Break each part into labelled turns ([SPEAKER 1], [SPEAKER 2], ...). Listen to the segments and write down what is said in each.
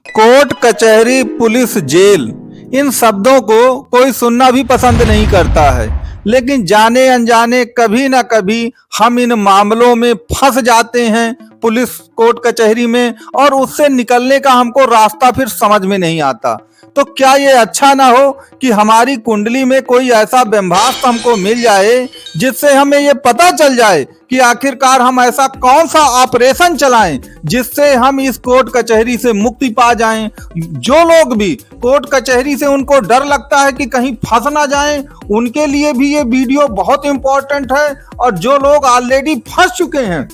[SPEAKER 1] Court, कचहरी, police, jail, इन शब्दों को कोई सुनना भी पसंद नहीं करता है, लेकिन जाने अनजाने कभी ना कभी हम इन मामलों में फंस जाते हैं, पुलिस कोर्ट कचहरी में, और उससे निकलने का हमको रास्ता फिर समझ में नहीं आता। तो क्या ये अच्छा ना हो कि हमारी कुंडली में कोई ऐसा ब्रह्मास्त्र हमको मिल जाए जिससे हमें ये पता चल जाए कि आखिरकार हम ऐसा कौन सा ऑपरेशन चलाएं जिससे हम इस कोर्ट कचहरी से मुक्ति पा जाएं। जो लोग भी कोर्ट कचहरी से उनको डर लगता है कि कहीं फंस ना जाएं, उनके लिए भी ये वीडियो बहुत इंपॉर्टेंट है। और जो लोग ऑलरेडी फंस चुके हैं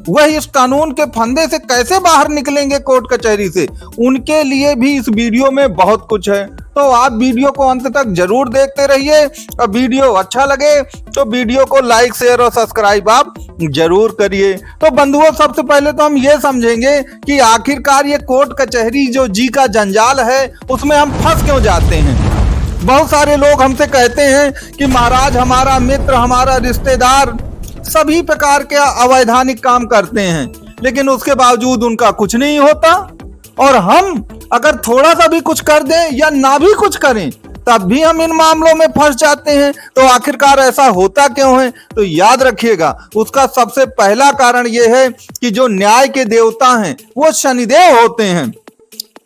[SPEAKER 1] वह इस कानून के फंदे से कैसे बाहर निकलेंगे कोर्ट कचहरी से, उनके लिए भी इस वीडियो में बहुत कुछ है। तो आप वीडियो को अंत तक जरूर देखते रहिए। और वीडियो अच्छा लगे तो वीडियो को लाइक, शेयर और सब्सक्राइब आप जरूर करिए। तो बंधुओं, सबसे पहले तो हम ये समझेंगे कि आखिरकार ये कोर्ट कचहरी जो जी का जंजाल है उसमें हम फंस क्यों जाते हैं। बहुत सारे लोग हमसे कहते हैं कि महाराज, हमारा मित्र, हमारा रिश्तेदार सभी प्रकार के अवैधानिक काम करते हैं, लेकिन उसके बावजूद उनका कुछ नहीं होता, और हम अगर थोड़ा सा भी कुछ कर दें या ना भी कुछ करें तब भी हम इन मामलों में फंस जाते हैं। तो आखिरकार ऐसा होता क्यों है? तो याद रखिएगा, उसका सबसे पहला कारण यह है कि जो न्याय के देवता हैं वो शनिदेव होते हैं।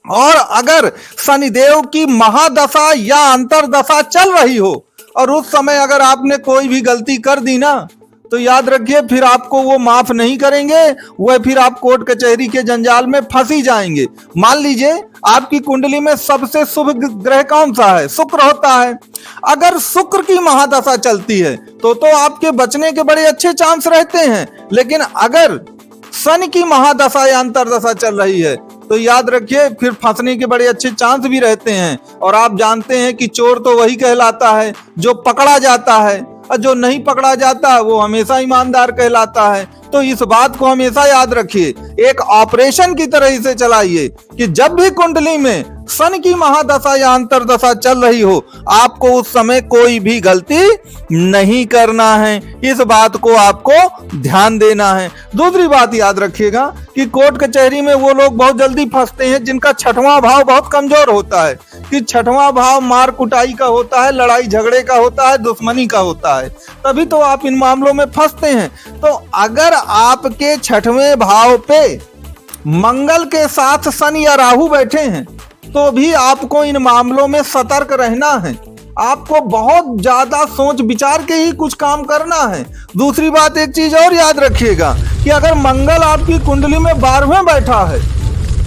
[SPEAKER 1] और अगर शनिदेव की महादशा या अंतरदशा चल रही हो और उस समय अगर आपने कोई भी गलती कर दी ना, तो याद रखिए फिर आपको वो माफ नहीं करेंगे, वह फिर आप कोर्ट कचहरी के जंजाल में फंस ही जाएंगे। मान लीजिए आपकी कुंडली में सबसे शुभ ग्रह कौन सा है? शुक्र होता है। अगर शुक्र की महादशा चलती है तो आपके बचने के बड़े अच्छे चांस रहते हैं, लेकिन अगर शनि की महादशा या अंतरदशा चल रही है तो याद रखिए फिर फंसने के बड़े अच्छे चांस भी रहते हैं। और आप जानते हैं कि चोर तो वही कहलाता है जो पकड़ा जाता है, और जो नहीं पकड़ा जाता वो हमेशा ईमानदार कहलाता है। तो इस बात को हमेशा याद रखिए, एक ऑपरेशन की तरह इसे चलाइए कि जब भी कुंडली में शनि की महादशा या अंतरदशा चल रही हो, आपको उस समय कोई भी गलती नहीं करना है। इस बात को आपको ध्यान देना है। दूसरी बात याद रखिएगा कि कोर्ट कचहरी में वो लोग बहुत जल्दी फंसते हैं जिनका छठवां भाव बहुत कमजोर होता है, कि छठवां भाव मार कुटाई का होता है, लड़ाई झगड़े का होता है, दुश्मनी का होता है, तभी तो आप इन मामलों में फंसते हैं। तो अगर आपके छठवें भाव पे मंगल के साथ शनि या राहु बैठे हैं तो भी आपको इन मामलों में सतर्क रहना है। आपको बहुत ज्यादा सोच विचार के ही कुछ काम करना है। दूसरी बात, एक चीज और याद रखिएगा कि अगर मंगल आपकी कुंडली में 12वें बैठा है,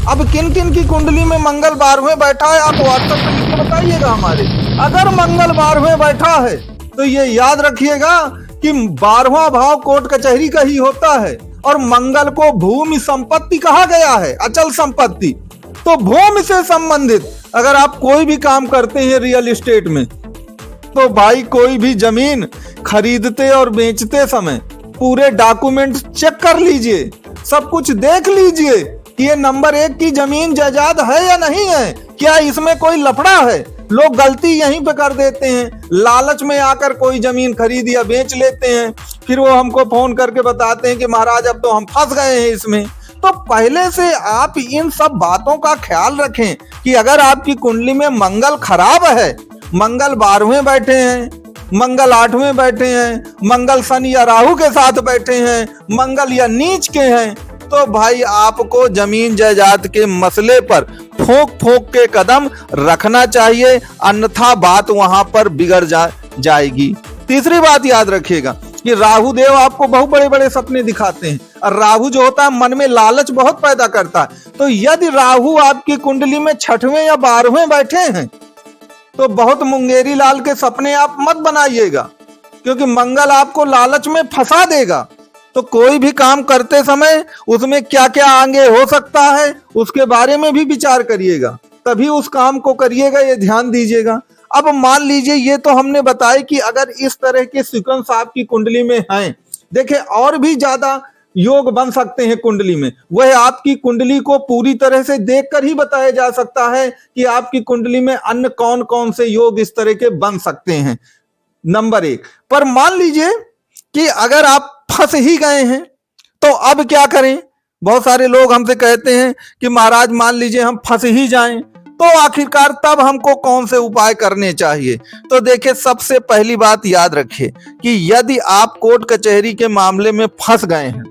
[SPEAKER 1] अब किन किन की कुंडली में मंगल 12वें बैठा है आप व्हाट्सएप पे लिख के बताइएगा हमारे। अगर मंगल 12वें बैठा है तो ये याद रखिएगा कि 12वां भाव कोर्ट कचहरी का ही होता है, और मंगल को भूमि संपत्ति कहा गया है, अचल संपत्ति। तो भूमि से संबंधित अगर आप कोई भी काम करते हैं रियल एस्टेट में, तो भाई कोई भी जमीन खरीदते और बेचते समय पूरे डॉक्यूमेंट चेक कर लीजिए, सब कुछ देख लीजिए कि ये नंबर 1 की जमीन जायदाद है या नहीं है, क्या इसमें कोई लफड़ा है। लोग गलती यहीं पे कर देते हैं, लालच में आकर कोई जमीन खरीद या बेच लेते हैं, फिर वो हमको फोन करके बताते हैं कि महाराज अब तो हम फंस गए हैं इसमें। तो पहले से आप इन सब बातों का ख्याल रखें कि अगर आपकी कुंडली में मंगल खराब है, मंगल 12वें बैठे हैं, मंगल 8वें बैठे हैं, मंगल शनि या राहु के साथ बैठे हैं, मंगल या नीच के हैं, तो भाई आपको जमीन जायदाद के मसले पर ठोक ठोक के कदम रखना चाहिए, अन्यथा बात वहां पर बिगड़ जाएगी। तीसरी बात याद रखिएगा कि राहु देव आपको बहुत बड़े बड़े सपने दिखाते हैं, और राहु जो होता है मन में लालच बहुत पैदा करता है। तो यदि राहु आपकी कुंडली में 6वें या 12वें बैठे हैं तो बहुत मुंगेरी लाल के सपने आप मत बनाइएगा, क्योंकि मंगल आपको लालच में फंसा देगा। तो कोई भी काम करते समय उसमें क्या क्या आगे हो सकता है उसके बारे में भी विचार करिएगा, तभी उस काम को करिएगा, ये ध्यान दीजिएगा। अब मान लीजिए ये तो हमने बताया कि अगर इस तरह के सीक्वेंस आपकी कुंडली में हैं, देखें और भी ज्यादा योग बन सकते हैं कुंडली में, वह आपकी कुंडली को पूरी तरह से देखकर ही बताया जा सकता है कि आपकी कुंडली में अन्य कौन कौन से योग इस तरह के बन सकते हैं। नंबर 1 पर मान लीजिए कि अगर आप फंस ही गए हैं तो अब क्या करें? बहुत सारे लोग हमसे कहते हैं कि महाराज मान लीजिए हम फंस ही जाएं, तो आखिरकार तब हमको कौन से उपाय करने चाहिए। तो देखिए, सबसे पहली बात याद रखिए कि यदि आप कोर्ट कचहरी के मामले में फंस गए हैं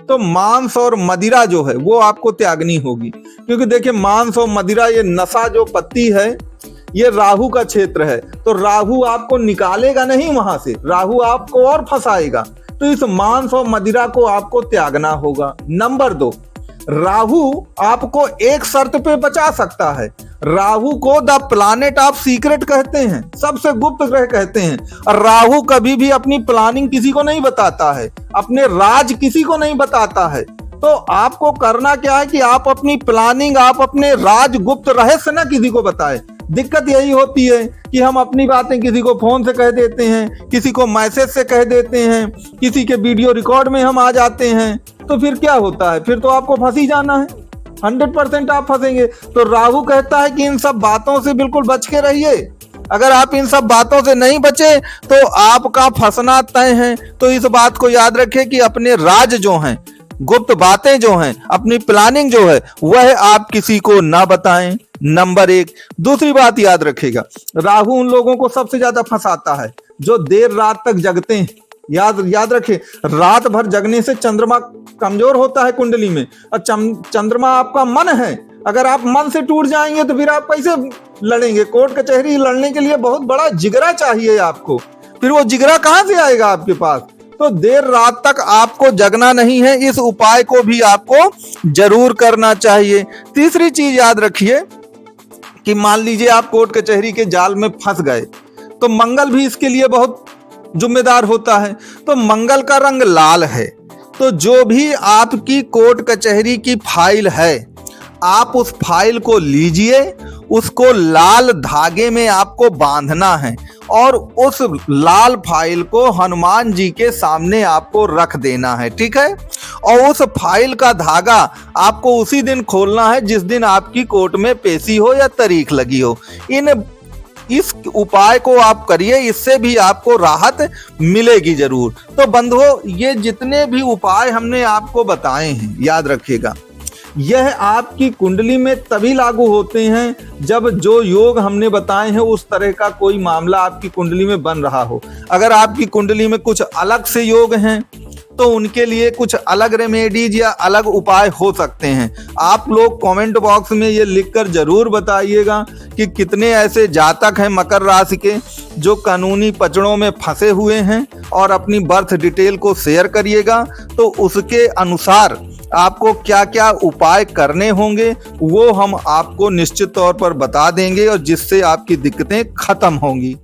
[SPEAKER 1] तो मांस और मदिरा जो है वो आपको त्यागनी होगी। क्योंकि देखिए, मांस और मदिरा, ये नशा जो पत्ती है, ये राहु का क्षेत्र है, तो राहु आपको निकालेगा नहीं वहां से, राहु आपको और फंसाएगा। तो इस मांस और मदिरा को आपको त्यागना होगा। नंबर 2, राहु आपको एक शर्त पे बचा सकता है। राहु को द प्लानेट ऑफ सीक्रेट कहते हैं, सबसे गुप्त ग्रह कहते हैं। और राहु कभी भी अपनी प्लानिंग किसी को नहीं बताता है, अपने राज किसी को नहीं बताता है। तो आपको करना क्या है कि आप अपनी प्लानिंग, आप अपने राज गुप्त रहस्य ना किसी को बताएं। दिक्कत यही होती है कि हम अपनी बातें किसी को फोन से कह देते हैं, किसी को मैसेज से कह देते हैं, किसी के वीडियो रिकॉर्ड में हम आ जाते हैं। तो फिर क्या होता है, फिर तो आपको फंस ही जाना है, 100% आप फंसेंगे। तो राहु कहता है कि इन सब बातों से बिल्कुल बच के रहिए। अगर आप इन सब बातों से नहीं बचे तो आपका फंसना तय है। तो इस बात को याद रखें कि अपने राज जो हैं, गुप्त बातें जो हैं, अपनी प्लानिंग जो है, वह आप किसी को ना बताएं। नंबर 1। दूसरी बात याद रखिएगा, राहु उन लोगों को सबसे ज्यादा फंसाता है जो देर रात तक जगते हैं। याद रखें, रात भर जगने से चंद्रमा कमजोर होता है कुंडली में, और चंद्रमा आपका मन है। अगर आप मन से टूट जाएंगे तो फिर आप कैसे लड़ेंगे? कोर्ट कचहरी लड़ने के लिए बहुत बड़ा जिगरा चाहिए आपको, फिर वो जिगरा कहां से आएगा आपके पास? तो देर रात तक आपको जगना नहीं है। इस उपाय को भी आपको जरूर करना चाहिए। तीसरी चीज याद रखिए कि मान लीजिए आप कोर्ट कचहरी के जाल में फंस गए, तो मंगल भी इसके लिए बहुत जिम्मेदार होता है। तो मंगल का रंग लाल है, तो जो भी आपकी कोर्ट कचहरी की फाइल है, आप उस फाइल को लीजिए, उसको लाल धागे में आपको बांधना है और उस लाल फाइल को हनुमान जी के सामने आपको रख देना है, ठीक है? और उस फाइल का धागा आपको उसी दिन खोलना है जिस दिन आपकी कोर्ट में पेशी हो या तारीख लगी हो। इस उपाय को आप करिए, इससे भी आपको राहत मिलेगी जरूर। तो बंधुओं, ये जितने भी उपाय हमने आपको बताए हैं, याद रखिएगा, यह आपकी कुंडली में तभी लागू होते हैं जब जो योग हमने बताए हैं उस तरह का कोई मामला आपकी कुंडली में बन रहा हो। अगर आपकी कुंडली में कुछ अलग से योग हैं तो उनके लिए कुछ अलग रेमेडीज या अलग उपाय हो सकते हैं। आप लोग कमेंट बॉक्स में ये लिखकर जरूर बताइएगा कि कितने ऐसे जातक हैं मकर राशि के जो कानूनी पचड़ों में फंसे हुए हैं, और अपनी बर्थ डिटेल को शेयर करिएगा। तो उसके अनुसार आपको क्या क्या उपाय करने होंगे वो हम आपको निश्चित तौर पर बता देंगे, और जिससे आपकी दिक्कतें खत्म होंगी।